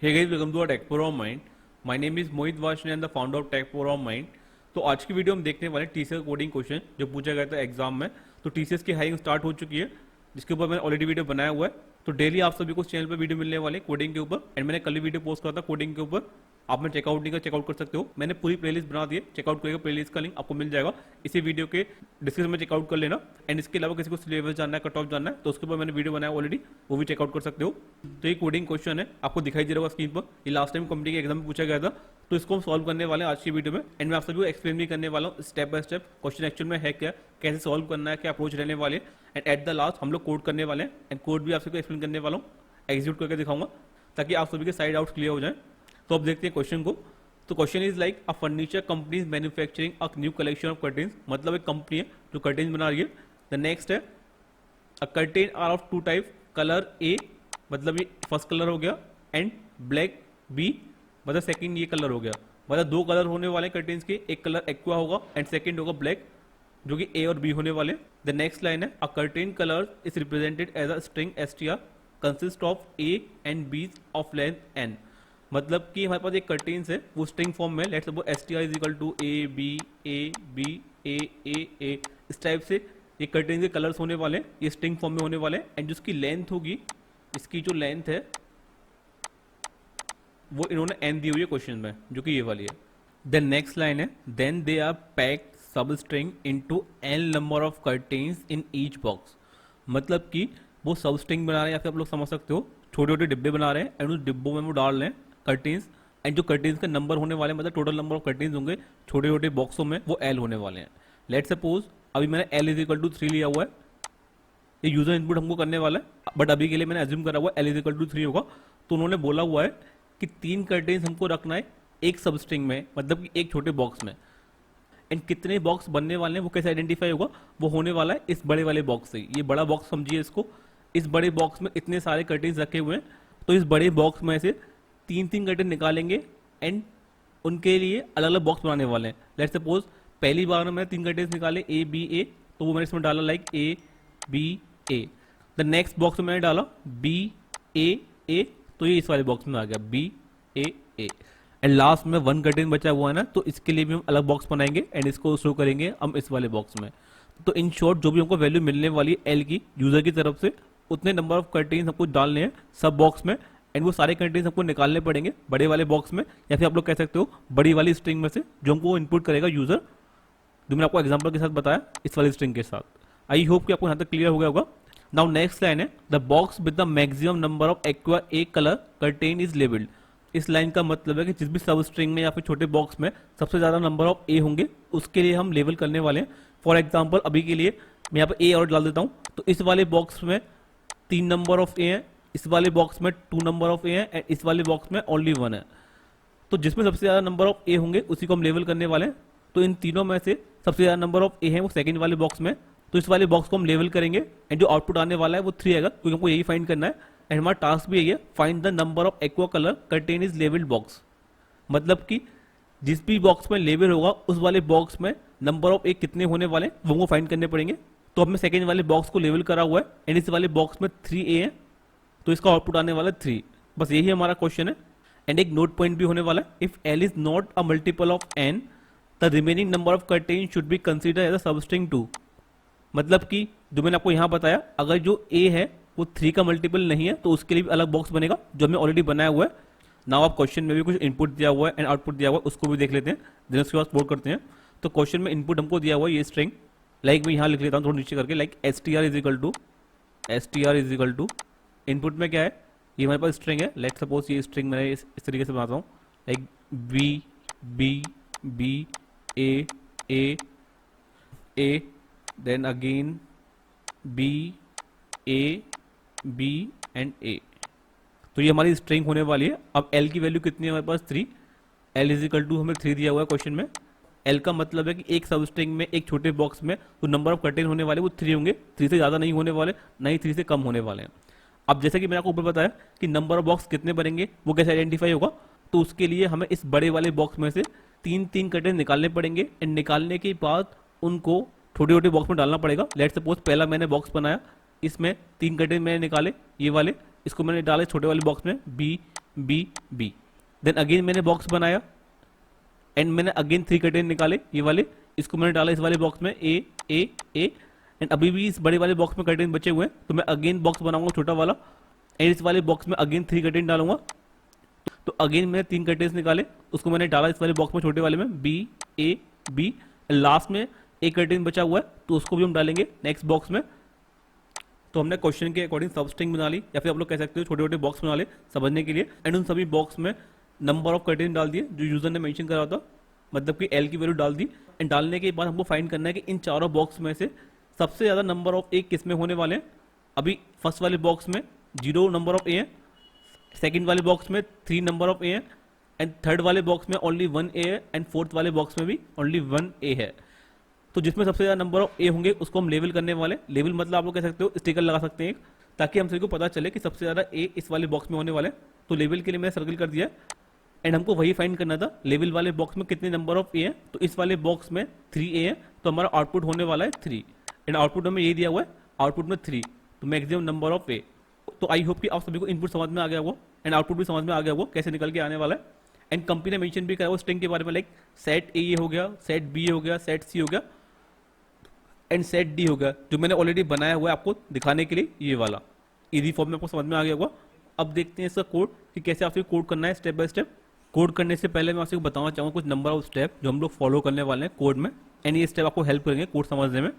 Hey guys, welcome to our Tech Power of Mind. My name is Mohit Vashne and the founder of Tech Power of Mind. तो आज की video हम देखने वाले TCS coding question जो पूछा गया था एग्जाम में। तो टीसीएस की हायरिंग स्टार्ट हो चुकी है, जिसके ऊपर मैंने ऑलरेडी वीडियो बनाया हुआ है। तो डेली आप सभी को चैनल पर वीडियो मिलने वाले कोडिंग के ऊपर, एंड मैंने कल ही वीडियो पोस्ट करा था कोडिंग के ऊपर। आपने चेकआउट नहीं कर, चेकआउट कर सकते हो। मैंने पूरी प्लेलिस्ट बना दी है, चेकआउट करेगा, प्लेलिस्ट का लिंक आपको मिल जाएगा इसी वीडियो के डिस्क्रिप्शन में, चेकआउट कर लेना। एंड इसके अलावा किसी को सिलेबस जानना है, कट ऑफ जानना है, तो उसके ऊपर मैंने वीडियो बनाया ऑलरेडी, वो भी चेकआउट कर सकते हो। तो ये कोडिंग क्वेश्चन है, आपको दिखाई दे रहा होगा स्क्रीन पर। ये लास्ट टाइम कंपनी के एग्जाम में पूछा गया था, तो इसको हम सॉल्व करने वाले हैं आज की वीडियो में। एंड मैं आप सभी को एक्सप्लेन भी करने वाला हूँ step by step question actual में है क्या, कैसे सॉल्व करना है, क्या अप्रोच रहने वाले। एंड एट द लास्ट हम लोग कोड करने वाले हैं, एंड कोड भी आप सबको एक्सप्लेन करने वाला हूँ, एग्जीक्यूट करके दिखाऊंगा, ताकि आप सभी के साइड आउट क्लियर हो जाए। तो अब देखते हैं क्वेश्चन को। तो question is like a furniture company is manufacturing a new collection of curtains. मतलब एक कंपनी है जो कर्टेन्स बना रही है। द नेक्स्ट है a curtain are of two type, colour A, मतलब ये फर्स्ट कलर हो गया, एंड ब्लैक बी, मतलब सेकंड ये कलर हो गया। मतलब दो कलर होने वाले कर्टेन्स के, एक कलर एक्वा होगा एंड सेकंड होगा ब्लैक, जो कि ए और बी होने वाले। द नेक्स्ट लाइन है a curtain colour is represented as a string STR consist of A and B of length N. मतलब कि हमारे पास एक कर्टेन्स है, वो स्ट्रिंग फॉर्म में, let's suppose S T R is equal to A B A. इस type से ये कर्टेन्स के कलर्स होने वाले हैं, ये स्ट्रिंग फॉर्म में होने वाले हैं। एंड जो इसकी लेंथ होगी, इसकी जो लेंथ है वो इन्होंने एन दी हुई है क्वेश्चन में, जो कि ये वाली है। देन नेक्स्ट लाइन है then they are packed substring into N number of curtains in each box. मतलब कि वो सब स्ट्रिंग बना रहे हैं, या फिर आप लोग समझ सकते हो छोटे छोटे डिब्बे बना रहे हैं, एंड उस डिब्बों में वो डाल रहे हैं कर्टेन्स। एंड जो कर्टेन्स के नंबर होने वाले, मतलब टोटल नंबर ऑफ कर्टेन्स होंगे छोटे छोटे बॉक्सों में, वो एल होने वाले हैं। लेट सपोज अभी मैंने एल इज इक्वल टू 3 लिया हुआ है, ये यूजर इनपुट हमको करने वाला है, बट अभी के लिए मैंने अज्यूम करा हुआ है एल इज इक्वल टू 3 होगा। तो उन्होंने बोला हुआ है कि 3 कर्टेन्स हमको रखना है एक सब स्ट्रिंग में, मतलब कि एक छोटे बॉक्स में। एंड कितने बॉक्स बनने वाले हैं वो कैसे आइडेंटिफाई होगा, वो होने वाला है इस बड़े वाले बॉक्स से। ये बड़ा बॉक्स समझिए इसको, इस बड़े बॉक्स में इतने सारे कर्टेन्स रखे हुए हैं, तो इस बड़े बॉक्स में से 3 कर्टेन निकालेंगे एंड उनके लिए अलग अलग बॉक्स बनाने वाले हैं। लेट्स सपोज पहली बार में मैंने 3 कर्टेन्स निकाले ए बी ए, तो वो मैंने इसमें डाला like A B A. The next box में मैंने डाला बी ए, तो ये इस वाले बॉक्स में आ गया बी ए। एंड लास्ट में 1 कर्टेन बचा हुआ है ना, तो इसके लिए भी हम अलग बॉक्स बनाएंगे एंड इसको शो करेंगे हम इस वाले बॉक्स में। तो इन शॉर्ट जो भी हमको वैल्यू मिलने वाली है एल की यूजर की तरफ से, उतने नंबर ऑफ कर्टेन्स हमको डालने हैं सब बॉक्स में, एंड वो सारे कर्टेन्स हमको निकालने पड़ेंगे बड़े वाले बॉक्स में, या फिर आप लोग कह सकते हो बड़ी वाली स्ट्रिंग में से, जो हमको इनपुट करेगा यूजर, जो मैंने आपको एग्जांपल के साथ बताया इस वाली स्ट्रिंग के साथ। आई होप कि आपको यहाँ तक क्लियर हो गया होगा। नाउ नेक्स्ट लाइन है the box with the maximum number of aqua A colour curtain is labelled. इस लाइन का मतलब है कि जिस भी सब स्ट्रिंग में या फिर छोटे बॉक्स में सबसे ज्यादा नंबर ऑफ ए होंगे, उसके लिए हम लेबल करने वाले हैं। फॉर एग्जाम्पल अभी के लिए मैं यहाँ पे ए और डाल देता हूँ, तो इस वाले बॉक्स में 3 नंबर ऑफ ए है, इस वाले बॉक्स में 2 नंबर ऑफ ए है, एंड इस वाले बॉक्स में ओनली 1 है। तो जिसमें सबसे ज्यादा नंबर ऑफ ए होंगे उसी को हम लेबल करने वाले हैं। तो इन तीनों में से सबसे ज्यादा नंबर ऑफ ए है वो सेकंड वाले बॉक्स में, तो इस वाले बॉक्स को हम लेबल करेंगे, एंड जो आउटपुट आने वाला है वो 3 आएगा, क्योंकि हमको यही फाइंड करना है। एंड हमारा टास्क भी यही है, find the number of aqua colour curtain is labelled box. मतलब कि जिस भी बॉक्स में लेबल होगा उस वाले बॉक्स में नंबर ऑफ ए कितने होने वाले वो हमको फाइंड करने पड़ेंगे। तो हमने सेकंड वाले बॉक्स को लेबल करा हुआ है, एंड इस वाले बॉक्स में 3 ए है, तो इसका आउटपुट आने वाला है 3। बस यही हमारा क्वेश्चन है। एंड एक नोट पॉइंट भी होने वाला है, if L is not a multiple of N the remaining number of curtain should be consider as a substring 2। मतलब कि जो मैंने आपको यहाँ बताया, अगर जो ए है वो 3 का मल्टीपल नहीं है, तो उसके लिए भी अलग बॉक्स बनेगा जो हमने ऑलरेडी बनाया हुआ है। नाउ आप क्वेश्चन में भी कुछ इनपुट दिया हुआ है एंड आउटपुट दिया हुआ है, उसको भी देख लेते हैं, देन उसके बाद एक्सप्लोर करते हैं। तो क्वेश्चन में इनपुट हमको दिया हुआ है ये स्ट्रिंग, लाइक मैं यहाँ लिख लेता हूँ थोड़ा नीचे करके, like S T R is equal to input में क्या है, ये हमारे पास स्ट्रिंग है। लेट सपोज ये स्ट्रिंग मैं इस तरीके से बनाता हूँ, like B A then again B and A. तो ये हमारी स्ट्रिंग होने वाली है। अब एल की वैल्यू कितनी है हमारे पास 3, एल इज इक्वल टू हमें 3 दिया हुआ है क्वेश्चन में। एल का मतलब है कि एक सब स्ट्रिंग में एक छोटे बॉक्स में तो नंबर ऑफ कर्टेन होने वाले वो 3 होंगे, 3 से ज़्यादा नहीं होने वाले, ना ही 3 से कम होने वाले हैं। अब जैसे कि मैंने आपको ऊपर बताया कि नंबर ऑफ बॉक्स कितने बनेंगे वो कैसे आइडेंटिफाई होगा, तो उसके लिए हमें इस बड़े वाले बॉक्स में से 3 कर्टेन निकालने पड़ेंगे, एंड निकालने के बाद उनको छोटे छोटे बॉक्स में डालना पड़ेगा। लेट सपोज पहला मैंने बॉक्स बनाया, इसमें 3 कर्टेन मैंने निकाले ये वाले, इसको मैंने डाले छोटे वाले बॉक्स में B B B. Then again मैंने बॉक्स बनाया एंड मैंने अगेन 3 कंटेन निकाले, ये वाले, इसको मैंने डाला इस वाले बॉक्स में ए एंड अभी भी इस बड़े वाले बॉक्स में कंटेन बचे हुए हैं, तो मैं अगेन बॉक्स बनाऊंगा छोटा वाला एंड इस वाले बॉक्स में अगेन 3 कंटेन डालूंगा। तो अगेन मैंने 3 कंटेन्स निकाले, उसको मैंने डाला इस वाले बॉक्स में छोटे वाले में बी ए बी। लास्ट में एक कंटेन बचा हुआ है तो उसको भी हम डालेंगे नेक्स्ट बॉक्स में। तो हमने क्वेश्चन के अकॉर्डिंग सब स्ट्रिंग बना ली, या फिर आप लोग कह सकते हो छोटे छोटे बॉक्स बना ले समझने के लिए, एंड उन सभी बॉक्स में नंबर ऑफ कंटेन डाल दिए जो यूजर ने मेंशन करा था, मतलब कि एल की वैल्यू डाल दी। एंड डालने के बाद हमको फाइंड करना है कि इन चारों बॉक्स में से सबसे ज़्यादा नंबर ऑफ ए किस में होने वाले हैं। अभी फर्स्ट वाले बॉक्स में 0 नंबर ऑफ ए है, सेकंड वाले बॉक्स में 3 नंबर ऑफ ए है, एंड थर्ड वाले बॉक्स में ओनली 1 ए है, एंड फोर्थ वाले बॉक्स में भी ओनली 1 ए है। तो जिसमें सबसे ज़्यादा नंबर ऑफ ए होंगे उसको हम लेवल करने वाले। लेवल मतलब आप लोग कह सकते हो स्टिकर लगा सकते हैं एक, ताकि हम सभी को पता चले कि सबसे ज़्यादा ए इस वाले बॉक्स में होने वाले। तो लेवल के लिए मैंने सर्कल कर दिया एंड हमको वही फाइंड करना था लेवल वाले बॉक्स में कितने नंबर ऑफ ए है। तो इस वाले बॉक्स में 3 ए है, तो हमारा आउटपुट होने वाला है 3, एंड आउटपुट हमें ये दिया हुआ है, आउटपुट में 3, तो मैक्सिमम नंबर ऑफ ए। तो आई होप कि आप सभी को इनपुट समझ में आ गया होगा एंड आउटपुट भी समझ में आ गया होगा कैसे निकल के आने वाला है। एंड कंपनी ने मेंशन भी करा हुआ स्ट्रिंग के बारे में, लाइक सेट ए ये हो गया, सेट बी हो गया, सेट सी हो गया एंड सेट डी हो गया, जो मैंने ऑलरेडी बनाया हुआ है आपको दिखाने के लिए। ये वाला इजी फॉर्म में आपको समझ में आ गया होगा। अब देखते हैं इसका कोड कि कैसे आपसे कोड करना है स्टेप बाय स्टेप। कोड करने से पहले मैं आपसे बताना चाहूँगा कुछ नंबर ऑफ स्टेप जो हम लोग फॉलो करने वाले हैं कोड में, एंड ये स्टेप आपको हेल्प करेंगे कोड समझने में।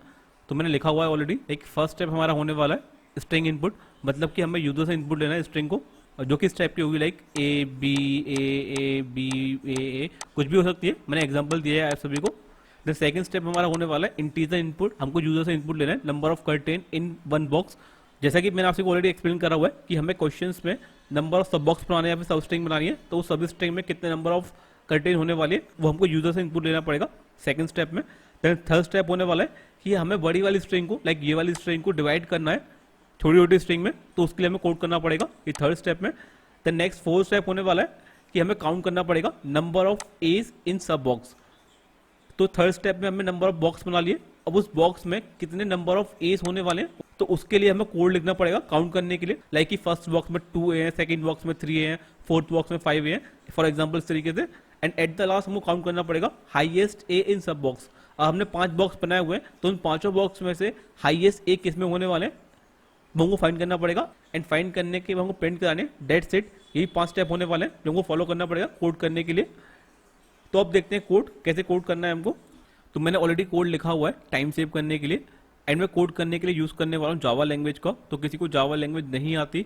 तो मैंने लिखा हुआ है ऑलरेडी। एक फर्स्ट स्टेप हमारा होने वाला है स्ट्रिंग इनपुट, मतलब कि हमें यूजर से इनपुट लेना है स्ट्रिंग को, जो कि इस टाइप की होगी, लाइक ए बी ए कुछ भी हो सकती है। मैंने एग्जांपल दिया है आप सभी को। द सेकंड स्टेप हमारा होने वाला है इंटीजर इनपुट। हमको यूजर से इनपुट लेना है number of contain in one box. जैसा कि मैंने आपसे ऑलरेडी एक्सप्लेन करा हुआ है कि हमें क्वेश्चंस में नंबर ऑफ सब बॉक्स बनाने या फिर सब स्ट्रिंग बनानी है, तो उस सब स्ट्रिंग में कितने नंबर ऑफ कंटेन होने वाली है वो हमको यूजर से इनपुट लेना पड़ेगा सेकंड स्टेप में। देन थर्ड स्टेप होने वाला है कि हमें बड़ी वाली स्ट्रिंग को, लाइक ये वाली स्ट्रिंग को डिवाइड करना है छोटी छोटी स्ट्रिंग में, तो उसके लिए हमें कोड करना पड़ेगा ये थर्ड स्टेप में। देन नेक्स्ट फोर्थ स्टेप होने वाला है कि हमें काउंट करना पड़ेगा नंबर ऑफ एज इन सब बॉक्स। तो थर्ड स्टेप में हमें नंबर ऑफ बॉक्स बना लिए, अब उस बॉक्स में कितने नंबर ऑफ एज होने वाले हैं तो उसके लिए हमें कोड लिखना पड़ेगा काउंट करने के लिए, लाइक कि फर्स्ट बॉक्स में 2 ए है, सेकंड बॉक्स में 3 ए है, फोर्थ बॉक्स में 5 ए है, फॉर एग्जांपल इस तरीके से। एंड एट द लास्ट हमको काउंट करना पड़ेगा हाईएस्ट ए इन सब बॉक्स। अब हमने 5 बॉक्स बनाए हुए हैं, तो उन पांचों बॉक्स में से हाईएस्ट ए किस में होने वाले हैं वो हमको फाइंड करना पड़ेगा। एंड फाइंड करने के हमको प्रिंट कराने, डेट सेट, यही 5 स्टेप होने वाले हैं जो हमको फॉलो करना पड़ेगा कोड करने के लिए। तो अब देखते हैं कोड कैसे कोड करना है हमको। तो मैंने ऑलरेडी कोड लिखा हुआ है टाइम सेव करने के लिए, एंड मैं कोड करने के लिए यूज़ करने वाला हूँ जावा लैंग्वेज का। तो किसी को जावा लैंग्वेज नहीं आती,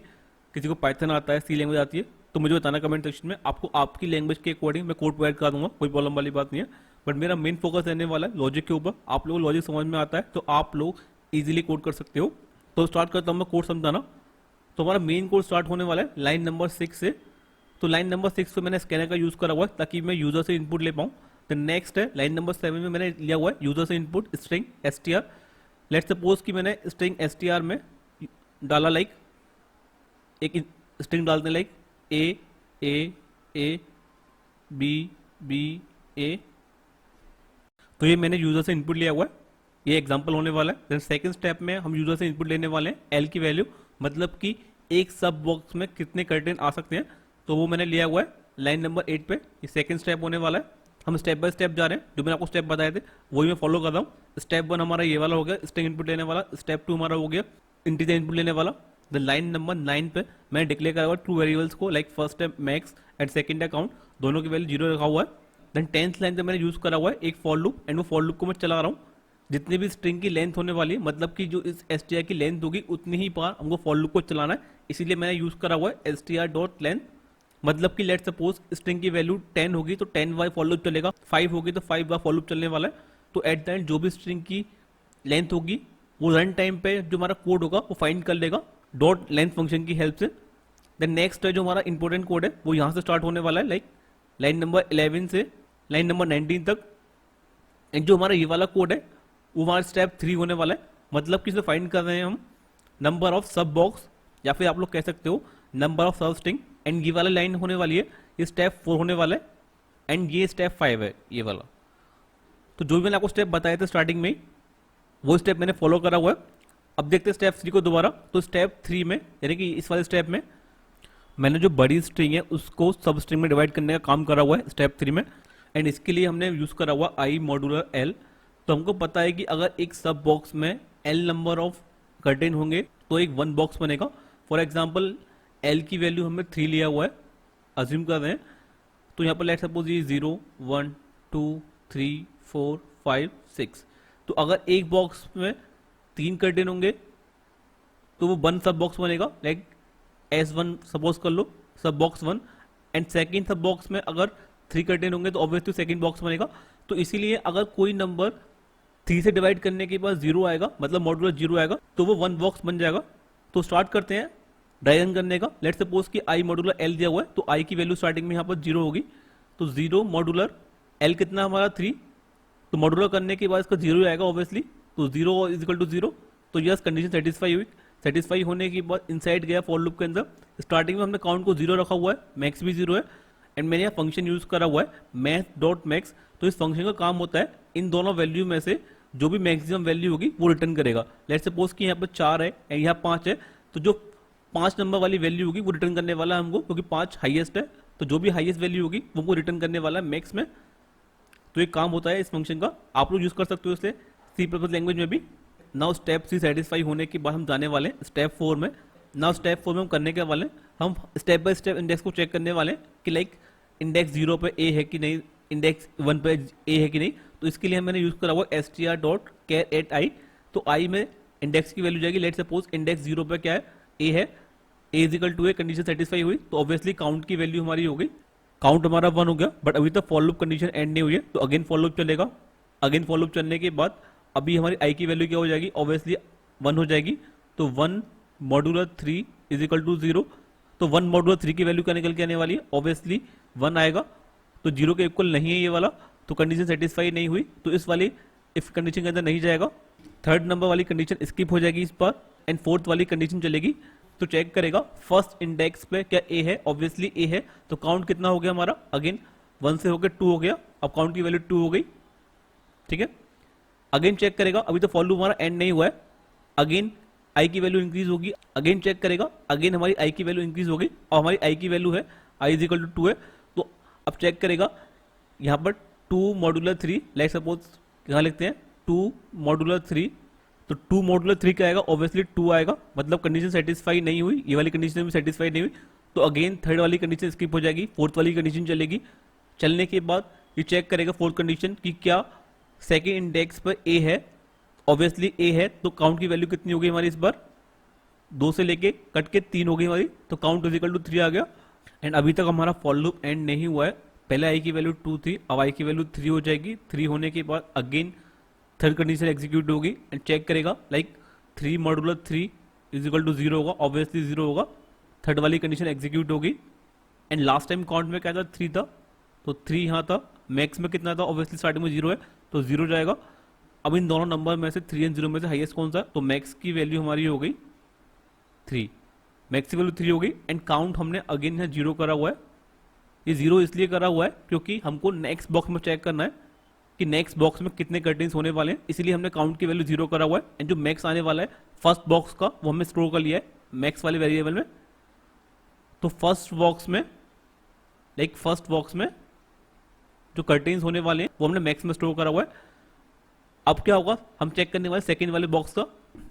किसी को पाइथन आता है, सी लैंग्वेज आती है, तो मुझे बताना कमेंट सेक्शन में। आपको आपकी लैंग्वेज के अकॉर्डिंग मैं कोड प्रोवाइड कर दूंगा, कोई प्रॉब्लम वाली बात नहीं है। बट मेरा मेन फोकस रहने वाला है लॉजिक के ऊपर। आप लोगों को लॉजिक समझ में आता है तो आप लोग ईजिली कोड कर सकते हो। तो स्टार्ट करता हूँ मैं कोड समझाना। तो हमारा मेन कोड स्टार्ट होने वाला है लाइन नंबर 6 से। तो लाइन नंबर 6 पे मैंने स्कैनर का यूज़ करा हुआ है ताकि मैं यूजर से इनपुट ले पाऊँ। तो नेक्स्ट है लाइन नंबर 7 में मैंने लिया हुआ है यूजर से input string str। Let's suppose कि मैंने स्ट्रिंग str में डाला, लाइक एक स्ट्रिंग डालते हैं लाइक ए बी ए। तो ये मैंने यूजर से इनपुट लिया हुआ है, ये एग्जांपल होने वाला है। देन सेकंड स्टेप में हम यूजर से इनपुट लेने वाले हैं एल की वैल्यू, मतलब कि एक सब बॉक्स में कितने कंटेंट आ सकते हैं, तो वो मैंने लिया हुआ है लाइन नंबर 8 पे। ये सेकंड स्टेप होने वाला है। हम स्टेप बाय स्टेप जा रहे हैं, जो मैंने आपको स्टेप बताए थे वही मैं फॉलो कर रहा हूँ। स्टेप 1 हमारा ये वाला हो गया स्ट्रिंग इनपुट लेने वाला। स्टेप 2 हमारा हो गया इंटीजर इनपुट लेने वाला। द लाइन नंबर 9 पे मैंने डिक्लेयर करा हुआ 2 वेरिएबल्स को, लाइक फर्स्ट है मैक्स एंड सेकंड है काउंट, दोनों की वैल्यू 0 रखा हुआ है। देन 10th लाइन पे मैंने यूज करा हुआ है एक फॉर लूप, एंड वो फॉर लूप को मैं चला रहा हूँ। जितनी भी स्ट्रिंग की लेंथ होने वाली है, मतलब कि जो इस str की लेंथ होगी उतनी ही बार हमको फॉर लूप को चलाना है, इसीलिए मैंने यूज करा हुआ है str.length। मतलब कि लेट सपोज स्ट्रिंग की वैल्यू 10 होगी तो 10 बार फॉर लूप चलेगा, 5 होगी तो 5 बार फॉर लूप चलने वाला है। तो एट द एंड जो भी स्ट्रिंग की लेंथ होगी वो रन टाइम पे जो हमारा कोड होगा वो फाइंड कर लेगा डॉट लेंथ फंक्शन की हेल्प से। देन नेक्स्ट है जो हमारा इंपॉर्टेंट कोड है वो यहाँ से स्टार्ट होने वाला है, लाइक लाइन नंबर 11 से लाइन नंबर 19 तक। एंड जो हमारा ये वाला कोड है वो हमारा स्टेप 3 होने वाला है, मतलब कि इसे फाइंड कर रहे हैं हम नंबर ऑफ सब बॉक्स, या फिर आप लोग कह सकते हो नंबर ऑफ सब स्ट्रिंग। एंड ये वाला लाइन होने वाली है, ये स्टेप 4 होने वाला है, एंड ये स्टेप 5 है ये वाला। तो जो भी मैंने आपको स्टेप बताए थे स्टार्टिंग में वो स्टेप मैंने फॉलो करा हुआ है। अब देखते हैं स्टेप 3 को दोबारा। तो स्टेप 3 में यानी कि इस वाले स्टेप में मैंने जो बड़ी स्ट्रिंग है उसको सब स्ट्रिंग में डिवाइड करने का काम करा हुआ है स्टेप 3 में, एंड इसके लिए हमने यूज़ करा हुआ आई मॉड्यूलर एल। तो हमको पता है कि अगर एक सब बॉक्स में एल नंबर ऑफ कर्टेन होंगे तो एक वन बॉक्स बनेगा। फॉर एग्जाम्पल एल की वैल्यू हमने 3 लिया हुआ है, अज्यूम कर रहे हैं, तो यहाँ पर लेट सपोज ये 0 1 2 3 4 5 6। तो अगर एक बॉक्स में 3 कर्टेन होंगे तो वो वन सब बॉक्स बनेगा, लाइक S1 सपोज कर लो, सब बॉक्स 1, एंड सेकेंड सब बॉक्स में अगर 3 कर्टेन होंगे तो ऑब्वियसली सेकेंड बॉक्स बनेगा। तो इसीलिए अगर कोई नंबर 3 से डिवाइड करने के बाद 0 आएगा, मतलब मॉड्यूलर 0 आएगा, तो वो वन बॉक्स बन जाएगा। तो स्टार्ट करते हैं डायग्राम करने का। लेट सपोज कि आई मॉड्यूलर एल दिया हुआ है, तो आई की वैल्यू स्टार्टिंग में यहाँ पर 0 होगी, तो 0 मॉड्यूलर एल कितना हमारा 3, तो मॉड्यूलर करने के बाद इसका 0 आएगा ऑब्वियसली, तो 0 इज इक्वल टू 0। तो यस कंडीशन सेटिस्फाई हुई। सेटिस्फाई होने के बाद इनसाइड गया फॉर लूप के अंदर। स्टार्टिंग में हमने काउंट को 0 रखा हुआ है, मैक्स भी 0 है, एंड मैंने यहाँ फंक्शन यूज करा हुआ है मैथ डॉट मैक्स। तो इस फंक्शन का काम होता है इन दोनों वैल्यू में से जो भी मैक्सिमम वैल्यू होगी वो रिटर्न करेगा। लेट सपोज कि यहाँ पर 4 है एंड यहाँ 5 है, तो जो 5 नंबर वाली वैल्यू होगी वो रिटर्न करने वाला है हमको, क्योंकि 5 हाईएस्ट है, तो जो भी हाईएस्ट वैल्यू होगी वो रिटर्न करने वाला है मैक्स में। तो एक काम होता है इस फंक्शन का, आप लोग यूज कर सकते हो इसे सी प्लस लैंग्वेज में भी। नाउ स्टेप 3 सेटिस्फाई होने के बाद हम जाने वाले हैं स्टेप 4 में। नाउ स्टेप 4 में हम करने के वाले हैं, हम स्टेप बाय स्टेप इंडेक्स को चेक करने वाले हैं कि लाइक इंडेक्स 0 पे ए है कि नहीं, इंडेक्स 1 पे ए है कि नहीं। तो इसके लिए मैंने यूज करा हुआ str.char@i। तो आई में इंडेक्स की वैल्यू जाएगी, लेट सपोज इंडेक्स 0 पे क्या है, ए है, A is equal to A, condition satisfy हुई, तो ऑब्वियसली काउंट की वैल्यू हमारी हो गई, काउंट हमारा 1 हो गया। बट अभी तक फॉर लूप कंडीशन एंड नहीं हुई है, तो अगेन फॉर लूप चलेगा। अगेन फॉर लूप चलने के बाद अभी हमारी आई की वैल्यू क्या हो जाएगी, ऑब्वियसली 1 हो जाएगी। तो 1 मॉड्यूलर 3 इज इक्वल टू 0। तो 1 मॉड्यूलर 3 की वैल्यू क्या निकल के आने वाली है, ऑब्वियसली 1 आएगा। तो 0 के इक्वल नहीं है ये वाला, तो कंडीशन सेटिस्फाई नहीं हुई, तो इस वाली इफ कंडीशन के अंदर नहीं जाएगा। थर्ड नंबर वाली कंडीशन स्किप हो जाएगी इस पर, एंड फोर्थ वाली कंडीशन चलेगी। तो चेक करेगा फर्स्ट इंडेक्स पे क्या ए है, ऑब्वियसली ए है, तो काउंट कितना हो गया हमारा, अगेन 1 से होकर 2 हो गया, अब काउंट की वैल्यू 2 हो गई, ठीक है। अगेन चेक करेगा, अभी तो फॉर लूप हमारा एंड नहीं हुआ है, अगेन आई की वैल्यू इंक्रीज होगी, अगेन चेक करेगा, अगेन हमारी आई की वैल्यू इंक्रीज हो गई, और हमारी आई की वैल्यू है आई इज इक्वल टू 2 है। तो अब चेक करेगा यहाँ पर 2 मॉड्यूलर 3, लाइक सपोज यहाँ लिखते हैं 2 मॉड्यूलर 3, तो 2 मॉड्यूलर 3 क्या आएगा, ऑब्वियसली 2 आएगा, मतलब कंडीशन सेटिस्फाई नहीं हुई, ये वाली कंडीशन भी सेटिस्फाई नहीं हुई, तो अगेन थर्ड वाली कंडीशन स्किप हो जाएगी, फोर्थ वाली कंडीशन चलेगी। चलने के बाद ये चेक करेगा फोर्थ कंडीशन कि क्या सेकेंड इंडेक्स पर ए है, ऑब्वियसली ए है, तो काउंट की वैल्यू कितनी होगी हमारी इस बार, 2 से लेके कट के 3 हो गई हमारी, तो काउंट इज इक्वल टू 3 आ गया। एंड अभी तक हमारा फॉर लूप एंड नहीं हुआ है, पहले आई की वैल्यू 2 थी, अब आई की वैल्यू 3 हो जाएगी, 3 होने के बाद अगेन थर्ड कंडीशन एग्जीक्यूट होगी, एंड चेक करेगा like 3 modular 3 is equal to 0 होगा, ऑब्वियसली 0 होगा, थर्ड वाली कंडीशन एग्जीक्यूट होगी। एंड लास्ट टाइम काउंट में क्या था, 3 था, तो 3 यहाँ था, मैक्स में कितना था, ऑब्वियसली स्टार्टिंग में 0 है, तो 0 जाएगा। अब इन दोनों नंबर में से 3 एंड 0 में से हाईएस्ट कौन सा है, तो मैक्स की वैल्यू हमारी हो गई 3, मैक्स की वैल्यू 3 हो गई, एंड काउंट हमने अगेन यहाँ 0 करा हुआ है। ये 0 इसलिए करा हुआ है क्योंकि हमको नेक्स्ट बॉक्स में चेक करना है कि नेक्स्ट बॉक्स में कितने कर्टेन्स होने वाले हैं, इसलिए हमने काउंट की वैल्यू 0 करा हुआ है। एंड जो मैक्स आने वाला है फर्स्ट बॉक्स का, वो हमने स्टोर कर लिया है मैक्स वाले वेरिएबल में। तो फर्स्ट बॉक्स में जो कर्टेन्स होने वाले हैं वो हमने मैक्स में स्टोर करा हुआ है। अब क्या होगा, हम चेक करने वाले सेकंड वाले बॉक्स का,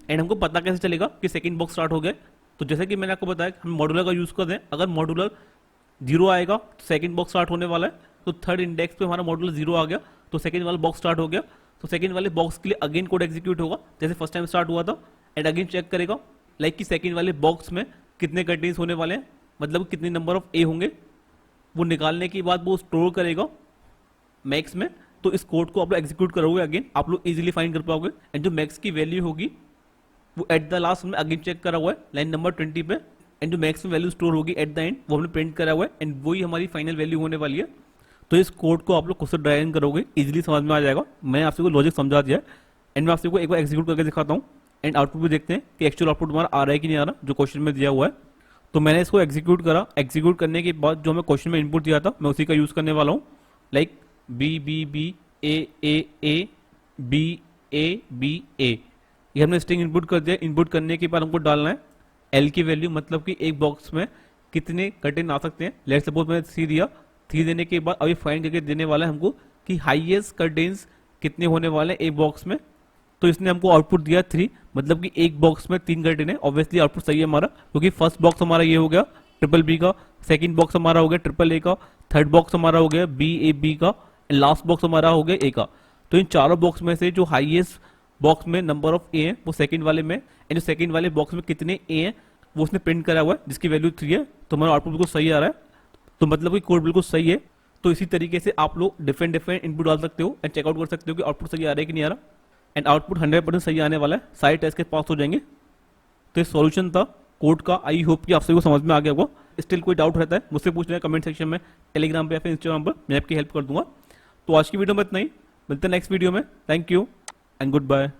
एंड हमको पता कैसे चलेगा कि सेकंड बॉक्स स्टार्ट हो गया। तो जैसे कि मैंने आपको बताया हम मॉड्यूलर का यूज कर रहे हैं, अगर मॉड्यूलर 0 आएगा तो सेकंड बॉक्स स्टार्ट होने वाला है, तो थर्ड इंडेक्स पे हमारा मॉड्यूलर 0 आ गया, तो सेकंड वाला बॉक्स स्टार्ट हो गया। तो सेकंड वाले बॉक्स के लिए अगेन कोड एग्जीक्यूट होगा जैसे फर्स्ट टाइम स्टार्ट हुआ था, एंड अगेन चेक करेगा लाइक कि सेकंड वाले बॉक्स में कितने कर्टेन्स होने वाले हैं, मतलब कितने नंबर ऑफ ए होंगे, वो निकालने के बाद वो स्टोर करेगा मैक्स में। तो इस कोड को आप लोग एग्जीक्यूट करोगे, अगेन आप लोग इजीली फाइंड कर पाओगे, एंड जो मैक्स की वैल्यू होगी वो एट द लास्ट हमने अगेन चेक करा हुआ है लाइन नंबर 20 पे, एंड जो मैक्स में वैल्यू स्टोर होगी एट द एंड वो हमने प्रिंट करा हुआ है, एंड वही हमारी फाइनल वैल्यू होने वाली है। तो इस कोड को आप लोग खुद से ड्राई रन करोगे, इजीली समझ में आ जाएगा। मैं आपसे को लॉजिक समझा दिया है, एंड मैं आपसे को एक बार एग्जीक्यूट करके दिखाता हूँ, एंड आउटपुट भी देखते हैं कि एक्चुअल आउटपुट हमारा आ रहा है कि नहीं आ रहा, जो क्वेश्चन में दिया हुआ है। तो मैंने इसको एग्जीक्यूट करा, एग्जीक्यूट करने के बाद जो हमें क्वेश्चन में इनपुट दिया था मैं उसी का यूज करने वाला हूँ, like B B B A B A B A, ये हमने स्ट्रिंग इनपुट कर दिया। इनपुट करने के बाद हमको डालना है एल की वैल्यू, मतलब कि एक बॉक्स में कितने कर्टेन आ सकते हैं। लेट्स सपोज मैंने 3 दिया, 3 देने के बाद अभी फाइंड करके देने वाला है हमको कि हाईएस्ट कर्टेन्स कितने होने वाले हैं एक बॉक्स में। तो इसने हमको आउटपुट दिया 3, मतलब कि एक बॉक्स में 3 कर्टेन है। ऑब्वियसली आउटपुट सही है हमारा, क्योंकि फर्स्ट बॉक्स हमारा ये हो गया ट्रिपल बी का, सेकंड बॉक्स हमारा हो गया ट्रिपल ए का, थर्ड बॉक्स हमारा हो गया बी ए बी का, लास्ट बॉक्स हमारा हो गया ए का। तो इन चारों बॉक्स में से जो हाईएस्ट बॉक्स में नंबर ऑफ ए है वो सेकंड वाले में, एंड जो सेकंड वाले बॉक्स में कितने ए हैं वो उसने प्रिंट करा हुआ है, जिसकी वैल्यू 3 है। तो हमारा आउटपुट बिल्कुल सही आ रहा है, तो मतलब कि कोड बिल्कुल सही है। तो इसी तरीके से आप लोग डिफरेंट डिफरेंट इनपुट डाल सकते हो एंड चेकआउट कर सकते हो कि आउटपुट सही आ रहा है कि नहीं आ रहा। एंड आउटपुट 100% सही आने वाला है, सारे टेस्ट के पास हो जाएंगे। तो ये सॉल्यूशन था कोड का। आई होप कि आप सभी को समझ में आ गया होगा। स्टिल कोई डाउट रहता है मुझसे पूछ लेना कमेंट सेक्शन में, टेलीग्राम पे या फिर इंस्टाग्राम पर, मैं आपकी हेल्प कर दूंगा। तो आज की वीडियो में इतना ही, मिलते हैं नेक्स्ट वीडियो में। Thank you and good bye.